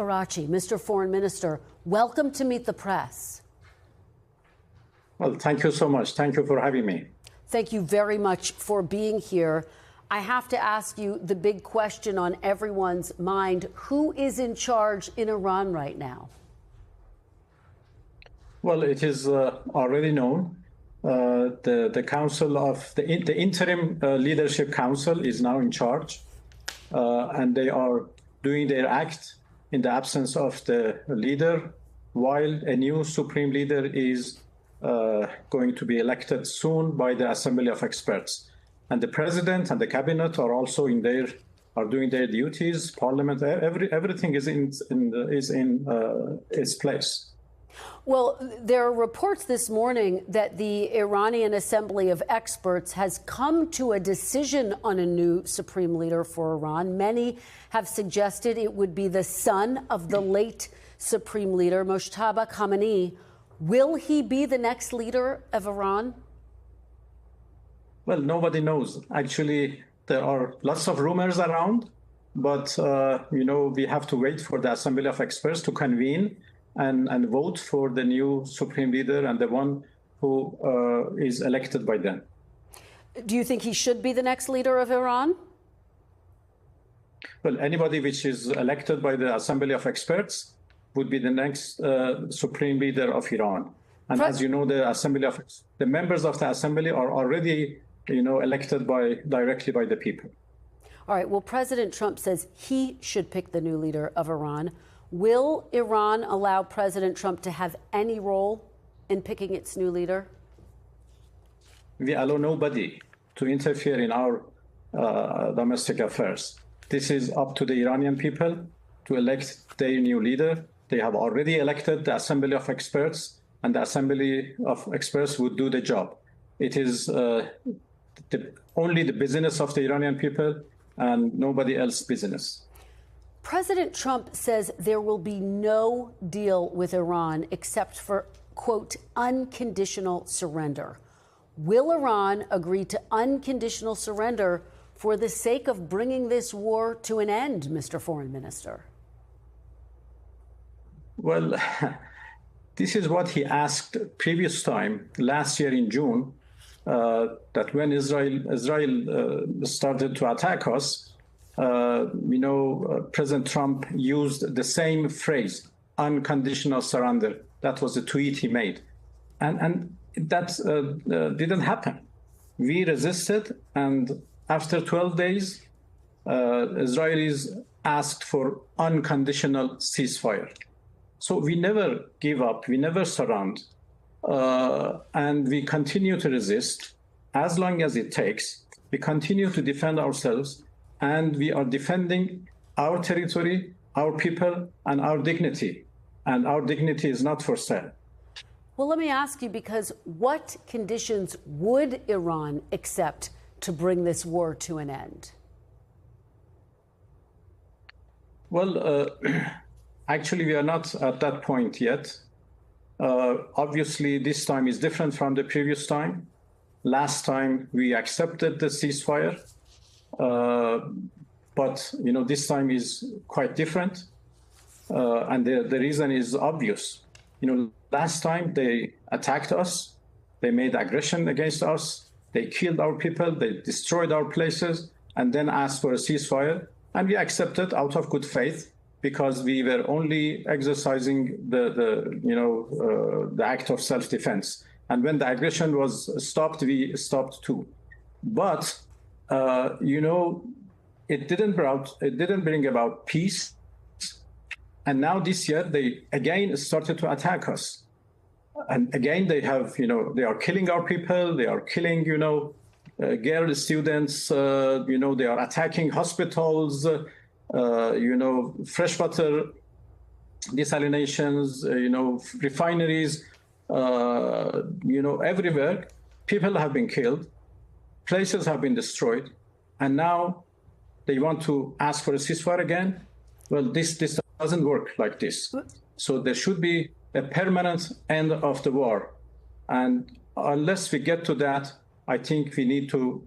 Araghchi, Mr. Foreign Minister, welcome to Meet the Press. Well, thank you so much. Thank you for having me. Thank you very much for being here. I have to ask you the big question on everyone's mind. Who is in charge in Iran right now? Well, it is already known. The council of the interim leadership council is now in charge, and they are doing their act in the absence of the leader, while a new supreme leader is going to be elected soon by the Assembly of Experts. And the president and the cabinet are also doing their duties. Parliament, everything is in its place. Well, there are reports this morning that the Iranian Assembly of Experts has come to a decision on a new supreme leader for Iran. Many have suggested it would be the son of the late supreme leader, Mojtaba Khamenei. Will he be the next leader of Iran? Well, nobody knows. Actually, there are lots of rumors around, but, we have to wait for the Assembly of Experts to convene and vote for the new supreme leader and the one who is elected by them. Do you think he should be the next leader of Iran? Well, anybody which is elected by the Assembly of Experts would be the next supreme leader of Iran. And as you know, the members of the assembly are already, elected directly by the people. All right. Well, President Trump says he should pick the new leader of Iran. Will Iran allow President Trump to have any role in picking its new leader? We allow nobody to interfere in our domestic affairs. This is up to the Iranian people to elect their new leader. They have already elected the Assembly of Experts, and the Assembly of Experts would do the job. It is only the business of the Iranian people and nobody else's business. President Trump says there will be no deal with Iran except for, quote, unconditional surrender. Will Iran agree to unconditional surrender for the sake of bringing this war to an end, Mr. Foreign Minister? Well, this is what he asked previous time, last year in June, that when Israel started to attack us, President Trump used the same phrase, unconditional surrender. That was the tweet he made. And that didn't happen. We resisted, and after 12 days, Israelis asked for unconditional ceasefire. So we never give up, we never surrender, and we continue to resist as long as it takes. We continue to defend ourselves, and we are defending our territory, our people, and our dignity. And our dignity is not for sale. Well, let me ask you, because what conditions would Iran accept to bring this war to an end? Well, actually, we are not at that point yet. Obviously, this time is different from the previous time. Last time, we accepted the ceasefire. But, this time is quite different. And the reason is obvious. Last time they attacked us. They made aggression against us. They killed our people. They destroyed our places and then asked for a ceasefire. And we accepted out of good faith, because we were only exercising the act of self-defense. And when the aggression was stopped, we stopped too. But it didn't bring about peace. And now this year they again started to attack us. And again they have, they are killing our people. They are killing, girl students. They are attacking hospitals. Freshwater desalinations, refineries, everywhere. People have been killed, places have been destroyed, and now they want to ask for a ceasefire again. Well, this doesn't work like this. So there should be a permanent end of the war. And unless we get to that, I think we need to,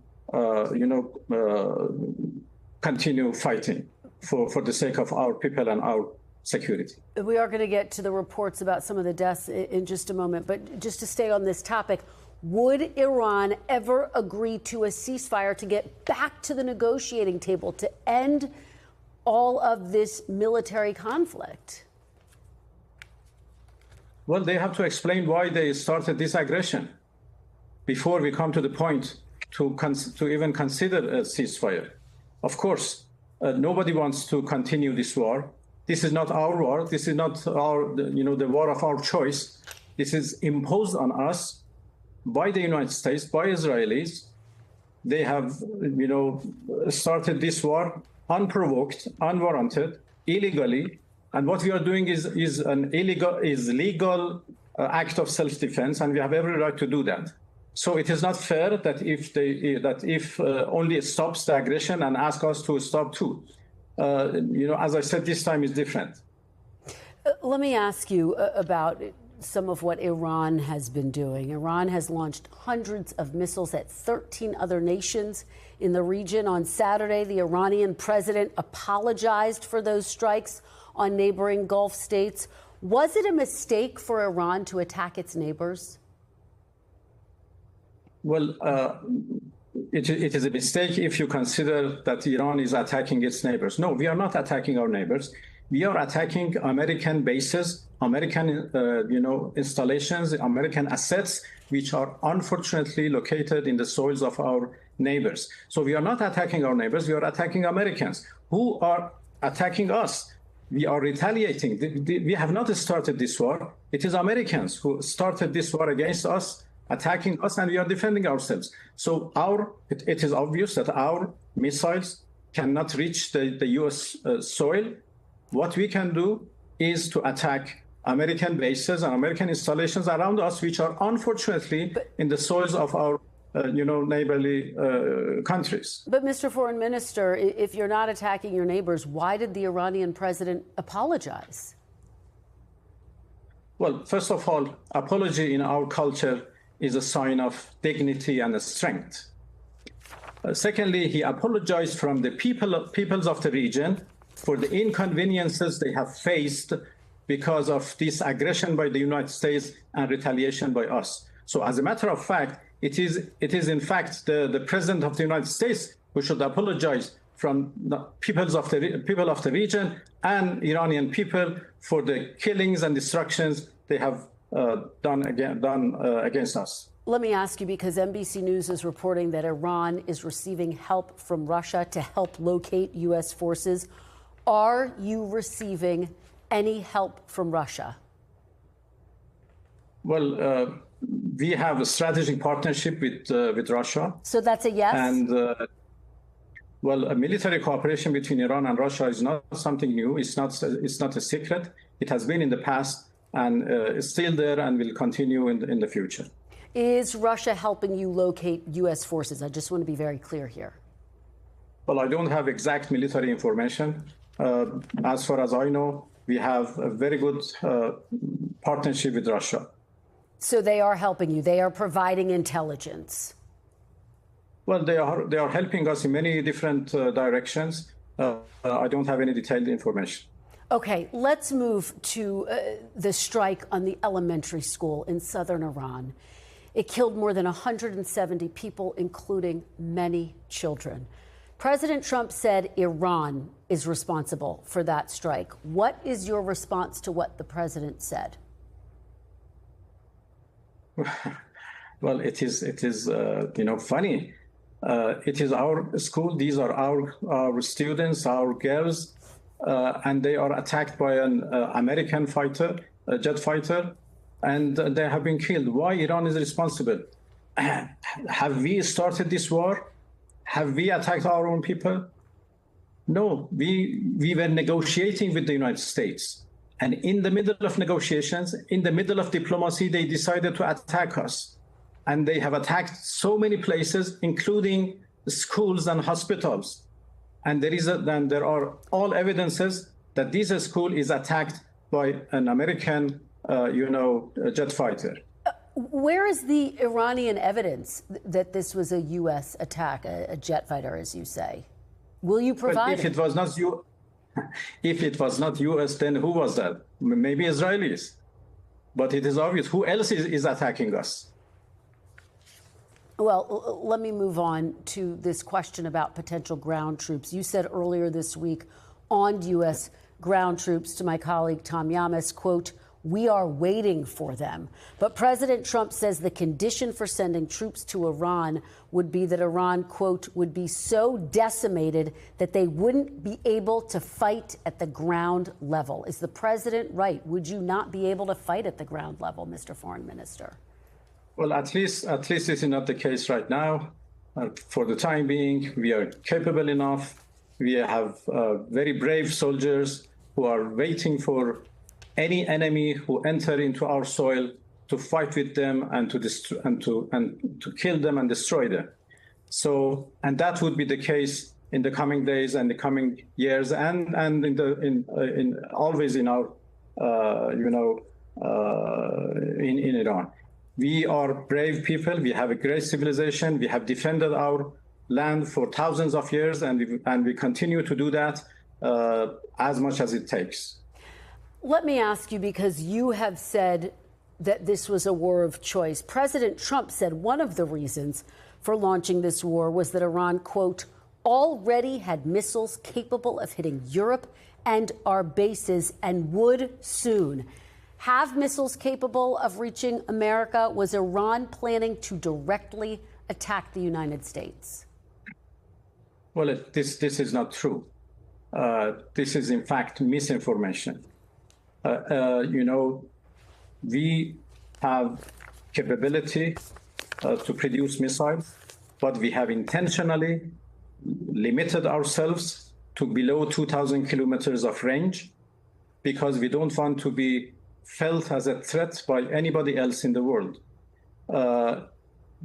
continue fighting for the sake of our people and our security. We are going to get to the reports about some of the deaths in just a moment, but just to stay on this topic, would Iran ever agree to a ceasefire to get back to the negotiating table to end all of this military conflict? Well, they have to explain why they started this aggression before we come to the point to even consider a ceasefire. Of course, nobody wants to continue this war. This is not our war. This is not the war of our choice. This is imposed on us by the United States, by Israelis. They have, started this war unprovoked, unwarranted, illegally. And what we are doing is legal act of self-defense, and we have every right to do that. So it is not fair that if only stops the aggression and ask us to stop too. As I said, this time is different. Let me ask you about some of what Iran has been doing. Iran has launched hundreds of missiles at 13 other nations in the region. On Saturday, the Iranian president apologized for those strikes on neighboring Gulf states. Was it a mistake for Iran to attack its neighbors? Well, it is a mistake if you consider that Iran is attacking its neighbors. No, we are not attacking our neighbors. We are attacking American bases, American, installations, American assets, which are unfortunately located in the soils of our neighbors. So we are not attacking our neighbors. We are attacking Americans who are attacking us. We are retaliating. We have not started this war. It is Americans who started this war against us, attacking us, and we are defending ourselves. So it is obvious that our missiles cannot reach the U.S. soil. What we can do is to attack American bases and American installations around us, which are unfortunately in the soils of our neighborly countries. But Mr. Foreign Minister, if you're not attacking your neighbors, why did the Iranian president apologize? Well, first of all, apology in our culture is a sign of dignity and strength. Secondly, he apologized from the peoples of the region for the inconveniences they have faced because of this aggression by the United States and retaliation by us. So as a matter of fact, it is in fact the President of the United States who should apologize from the people of the region and Iranian people for the killings and destructions they have done against us. Let me ask you, because NBC News is reporting that Iran is receiving help from Russia to help locate U.S. forces. Are you receiving any help from Russia? Well, we have a strategic partnership with Russia. So that's a yes? And, a military cooperation between Iran and Russia is not something new. It's not a secret. It has been in the past and is still there and will continue in the future. Is Russia helping you locate U.S. forces? I just want to be very clear here. Well, I don't have exact military information. As far as I know, we have a very good partnership with Russia. So they are helping you. They are providing intelligence. Well, they are helping us in many different directions. I don't have any detailed information. Okay, let's move to the strike on the elementary school in southern Iran. It killed more than 170 people, including many children. President Trump said Iran is responsible for that strike. What is your response to what the president said? Well, it is funny. It is our school. These are our students, our girls, and they are attacked by an American fighter, a jet fighter, and they have been killed. Why Iran is responsible? Have we started this war? Have we attacked our own people? No, we were negotiating with the United States. And in the middle of negotiations, in the middle of diplomacy, they decided to attack us. And they have attacked so many places, including schools and hospitals. And there are all evidences that this school is attacked by an American, jet fighter. Where is the Iranian evidence that this was a U.S. attack, a jet fighter, as you say? Will you provide it? If it was not If it was not US, then who was that? Maybe Israelis. But it is obvious who else is attacking us. Well, let me move on to this question about potential ground troops. You said earlier this week on U.S. ground troops to my colleague Tom Yamas, quote, "We are waiting for them." But President Trump says the condition for sending troops to Iran would be that Iran, quote, "would be so decimated that they wouldn't be able to fight at the ground level." Is the president right? Would you not be able to fight at the ground level, Mr. Foreign Minister? Well, at least this is not the case right now. For the time being, we are capable enough. We have very brave soldiers who are waiting for any enemy who enter into our soil to fight with them and to kill them and destroy them. So, and that would be the case in the coming days and the coming years, and always in our in Iran. We are brave people. We have a great civilization. We have defended our land for thousands of years, and we continue to do that as much as it takes. Let me ask you, because you have said that this was a war of choice. President Trump said one of the reasons for launching this war was that Iran, quote, "already had missiles capable of hitting Europe and our bases and would soon have missiles capable of reaching America." Was Iran planning to directly attack the United States? Well, this is not true. This is, in fact, misinformation. We have capability to produce missiles, but we have intentionally limited ourselves to below 2,000 kilometers of range because we don't want to be felt as a threat by anybody else in the world.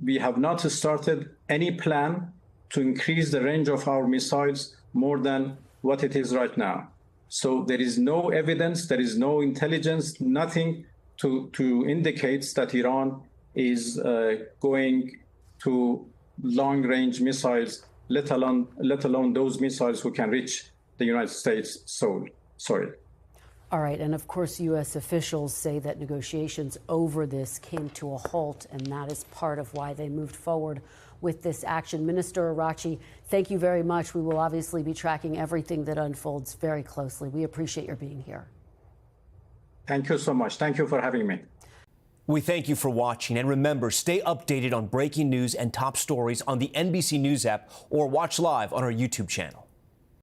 We have not started any plan to increase the range of our missiles more than what it is right now. So there is no evidence, there is no intelligence, nothing to indicate that Iran is going to long-range missiles, let alone those missiles who can reach the United States soil. All right. And of course, U.S. officials say that negotiations over this came to a halt, and that is part of why they moved forward with this action. Minister Araghchi, thank you very much. We will obviously be tracking everything that unfolds very closely. We appreciate your being here. Thank you so much. Thank you for having me. We thank you for watching, and remember, stay updated on breaking news and top stories on the NBC News app or watch live on our YouTube channel.